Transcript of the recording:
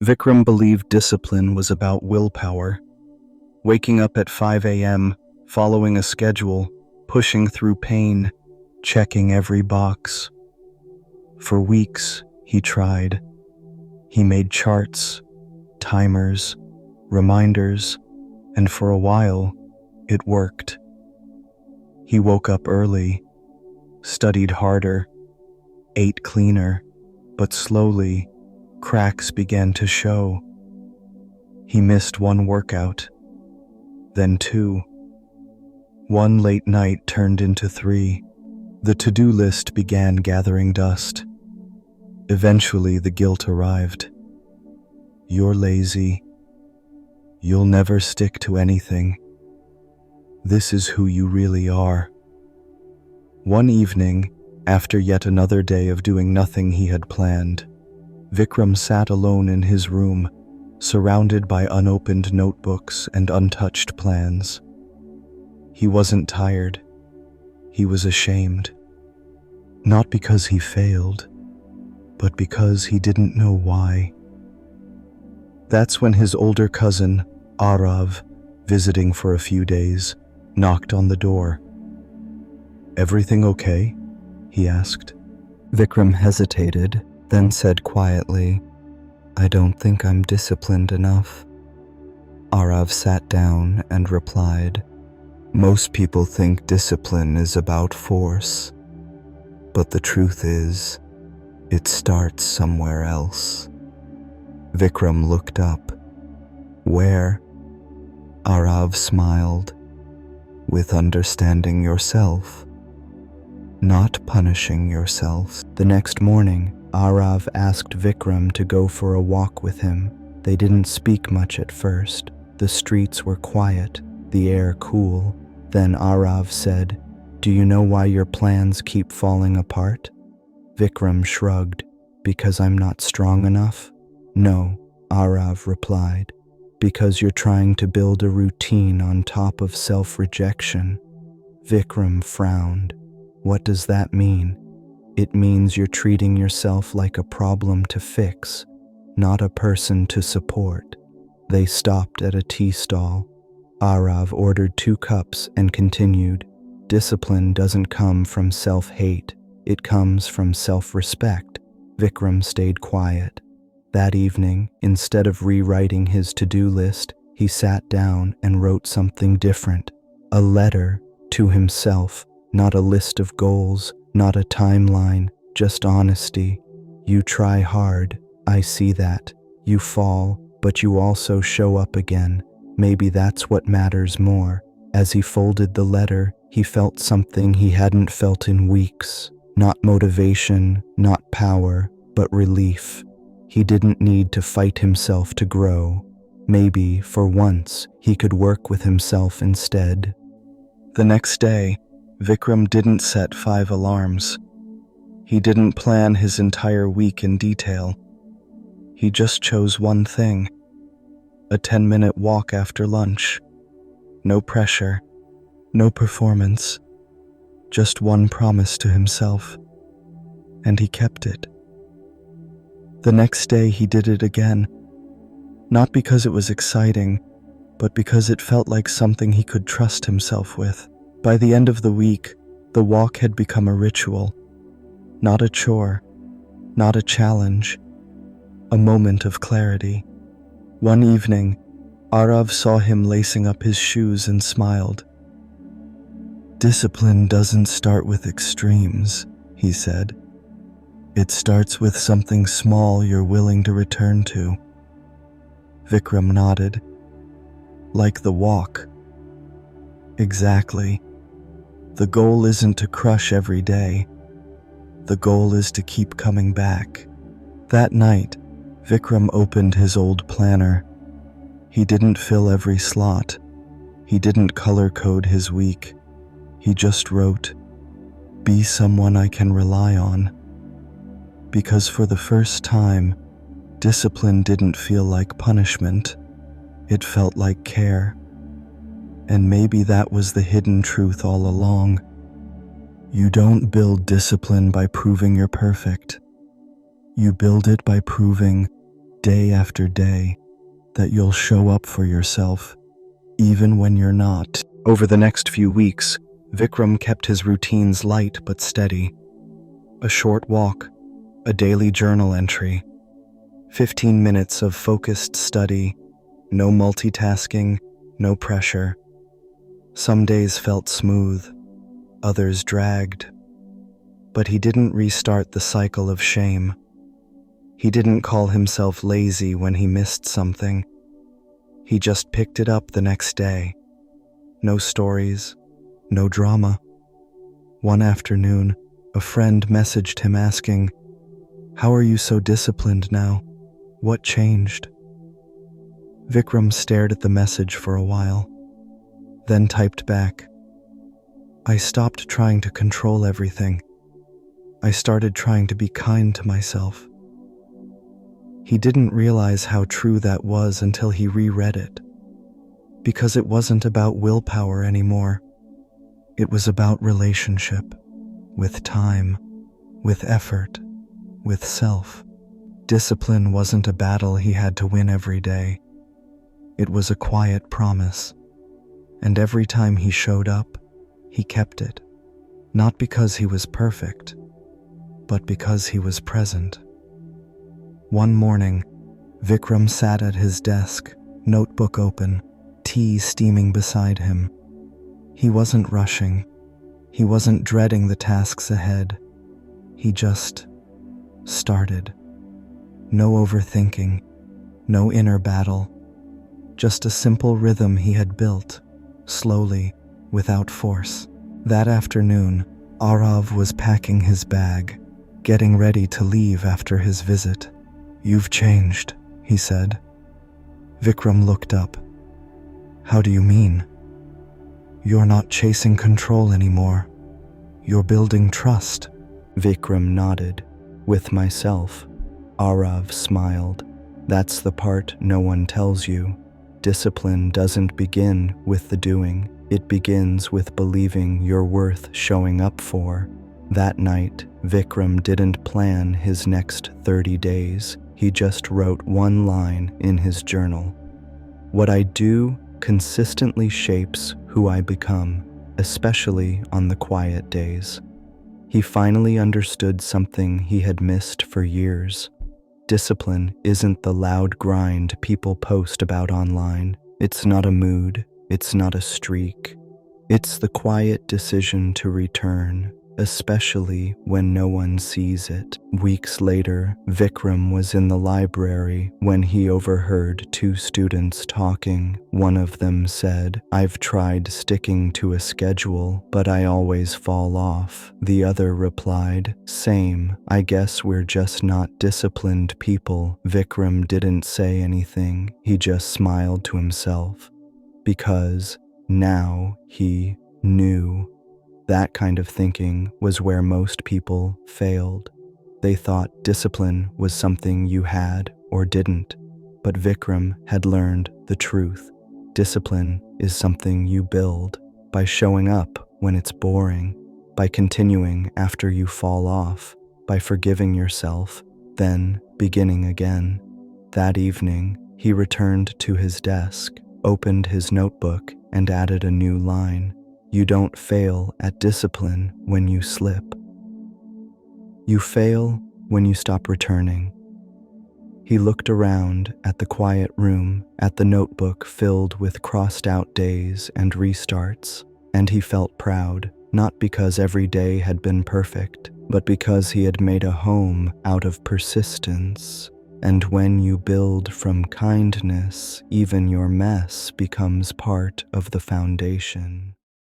Vikram believed discipline was about willpower, waking up at 5 a.m., following a schedule, pushing through pain, checking every box. For weeks, he tried. He made charts, timers, reminders, and for a while, it worked. He woke up early, studied harder, ate cleaner, but slowly, cracks began to show. He missed one workout, then two. One late night turned into three. The to-do list began gathering dust. Eventually, the guilt arrived. You're lazy. You'll never stick to anything. This is who you really are. One evening, after yet another day of doing nothing he had planned, Vikram sat alone in his room, surrounded by unopened notebooks and untouched plans. He wasn't tired. He was ashamed. Not because he failed, but because he didn't know why. That's when his older cousin, Arav, visiting for a few days, knocked on the door. "Everything okay?" he asked. Vikram hesitated, then said quietly, "I don't think I'm disciplined enough." Arav sat down and replied, "Most people think discipline is about force, but the truth is, it starts somewhere else." Vikram looked up. "Where?" Arav smiled. "With understanding yourself, not punishing yourself." The next morning, Arav asked Vikram to go for a walk with him. They didn't speak much at first. The streets were quiet, the air cool. Then Arav said, "Do you know why your plans keep falling apart?" Vikram shrugged. "Because I'm not strong enough?" "No," Arav replied. "Because you're trying to build a routine on top of self-rejection." Vikram frowned. "What does that mean?" "It means you're treating yourself like a problem to fix, not a person to support." They stopped at a tea stall. Arav ordered 2 cups and continued, "Discipline doesn't come from self-hate. It comes from self-respect." Vikram stayed quiet. That evening, instead of rewriting his to-do list, he sat down and wrote something different. A letter to himself, not a list of goals, not a timeline, just honesty. "You try hard, I see that. You fall, but you also show up again. Maybe that's what matters more." As he folded the letter, he felt something he hadn't felt in weeks. Not motivation, not power, but relief. He didn't need to fight himself to grow. Maybe, for once, he could work with himself instead. The next day, Vikram didn't set 5 alarms. He didn't plan his entire week in detail. He just chose one thing: a 10-minute walk after lunch. No pressure, no performance, just one promise to himself. And he kept it. The next day he did it again, not because it was exciting, but because it felt like something he could trust himself with. By the end of the week, the walk had become a ritual, not a chore, not a challenge, a moment of clarity. One evening, Arav saw him lacing up his shoes and smiled. "Discipline doesn't start with extremes," he said. "It starts with something small you're willing to return to." Vikram nodded. "Like the walk." "Exactly. The goal isn't to crush every day. The goal is to keep coming back." That night, Vikram opened his old planner. He didn't fill every slot. He didn't color-code his week. He just wrote, "Be someone I can rely on." Because for the first time, discipline didn't feel like punishment. It felt like care. And maybe that was the hidden truth all along. You don't build discipline by proving you're perfect. You build it by proving day after day, that you'll show up for yourself, even when you're not. Over the next few weeks, Vikram kept his routines light but steady. A short walk, a daily journal entry, 15 minutes of focused study, no multitasking, no pressure. Some days felt smooth, others dragged. But he didn't restart the cycle of shame. He didn't call himself lazy when he missed something. He just picked it up the next day. No stories, no drama. One afternoon, a friend messaged him asking, "How are you so disciplined now? What changed?" Vikram stared at the message for a while, then typed back, "I stopped trying to control everything. I started trying to be kind to myself." He didn't realize how true that was until he reread it, because it wasn't about willpower anymore. It was about relationship, with time, with effort, with self. Discipline wasn't a battle he had to win every day. It was a quiet promise, and every time he showed up, he kept it, not because he was perfect, but because he was present. One morning, Vikram sat at his desk, notebook open, tea steaming beside him. He wasn't rushing. He wasn't dreading the tasks ahead. He just started. No overthinking, no inner battle, just a simple rhythm he had built, slowly, without force. That afternoon, Arav was packing his bag, getting ready to leave after his visit. "You've changed," he said. Vikram looked up. "How do you mean?" "You're not chasing control anymore. You're building trust." Vikram nodded. "With myself." Arav smiled. "That's the part no one tells you. Discipline doesn't begin with the doing. It begins with believing you're worth showing up for." That night, Vikram didn't plan his next 30 days. He just wrote one line in his journal. "What I do consistently shapes who I become, especially on the quiet days." He finally understood something he had missed for years. Discipline isn't the loud grind people post about online. It's not a mood. It's not a streak. It's the quiet decision to return, especially when no one sees it. Weeks later, Vikram was in the library when he overheard two students talking. One of them said, "I've tried sticking to a schedule, but I always fall off." The other replied, "Same, I guess we're just not disciplined people." Vikram didn't say anything. He just smiled to himself, because now he knew. That kind of thinking was where most people failed. They thought discipline was something you had or didn't, but Vikram had learned the truth. Discipline is something you build by showing up when it's boring, by continuing after you fall off, by forgiving yourself, then beginning again. That evening, he returned to his desk, opened his notebook, and added a new line. "You don't fail at discipline when you slip. You fail when you stop returning." He looked around at the quiet room, at the notebook filled with crossed-out days and restarts, and he felt proud, not because every day had been perfect, but because he had made a home out of persistence. And when you build from kindness, even your mess becomes part of the foundation.